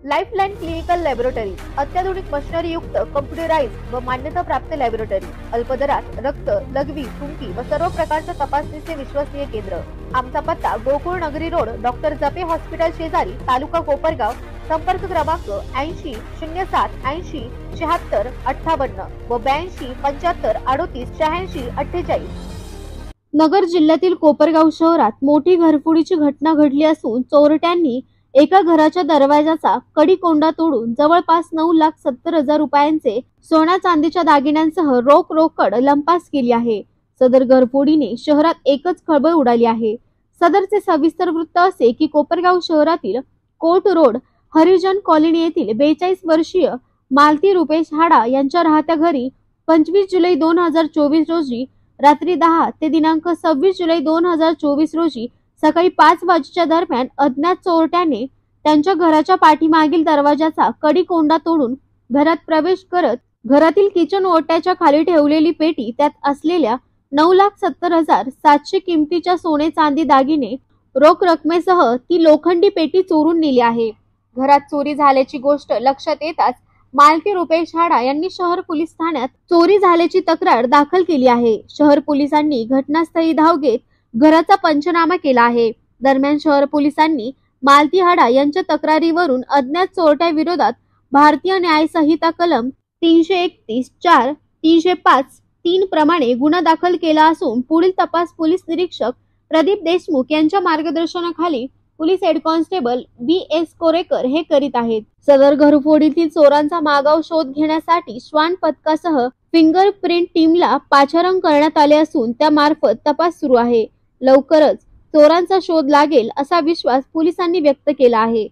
Lifeline clinical laboratory अत्याधुनिक machinery युक्त computerised व मान्यता प्राप्त लॅबोरेटरी, अल्प दरात रक्त, लघवी, थुंकी व सर्व प्रकारच्या तपासणीचे विश्वसनीय केंद्र। आमचा पत्ता गोकुळ नगरी रोड, डॉक्टर जपे हॉस्पिटल शेजारी, तालुका कोपरगाव। संपर्क क्रमांक 80 07 80 76 58 व 82 75 38 86 48। नगर जिल्ह्यातील कोपरगाव शहरात मोठी घरफोडीची घटना घडली असून चोरट्यांनी एका घराच्या दरवाजाचा कडी कोंडा तोडून जवळपास 9,70,000 रुपयांचे सोन्या चांदीच्या दागिन्यांसह रोकड लंपास केली आहे। सदर घरफोडीने शहरात एकच खळबळ उडाली आहे। सदरचे सविस्तर वृत्त असे की कोपरगाव शहरातील कोर्ट रोड हरिजन कॉलनी येथील 42 वर्षीय मालती रुपेश हाडा यांच्या राहत्या घरी 25 जुलै 2024 रोजी रात्री 10 ते दिनांक 26 जुलै 2024 रोजी सकाळी 5 वाजेच्या दरम्यान अज्ञात चोरट्याने त्यांच्या घराच्या पाठीमागील दरवाजाचा कडी कोंडा तोडून घरात प्रवेश करत घरातील किचन ओट्याच्या खाली ठेवलेली पेटी, त्यात असलेल्या 9,70,700 किमतीच्या सोने चांदी दागिने रोख रकमेसह ती लोखंडी पेटी चोरून नेली आहे। घरात चोरी झाल्याची गोष्ट लक्षात येताच मालती रुपेश हाडा यांनी शहर पोलीस ठाण्यात चोरी झाल्याची तक्रार दाखल केली आहे। शहर पोलिसांनी घटनास्थळी धाव घेत घराचा पंचनामा केला आहे। दरम्यान शहर पोलिसांनी मालती हाडा यांच्या तक्रारीवरून अज्ञात चोरट्या विरोधात भारतीय न्याय संहिता कलम 331 4 305 3 प्रमाणे गुन्हा दाखल केला असून पुढील तपास पोलीस निरीक्षक प्रदीप देशमुख यांच्या मार्गदर्शनाखाली police head constable BS Korekar हे करीत आहेत। सदर घरफोडीतील चोरांचा मागाव शोध घेण्यासाठी श्वान पथकासह फिंगरप्रिंट टीमला पाचारण करण्यात आले असून त्यामार्फत तपास सुरू आहे। लवकरच चोरांचा शोध लागेल असा विश्वास पोलिसांनी व्यक्त केला आहे।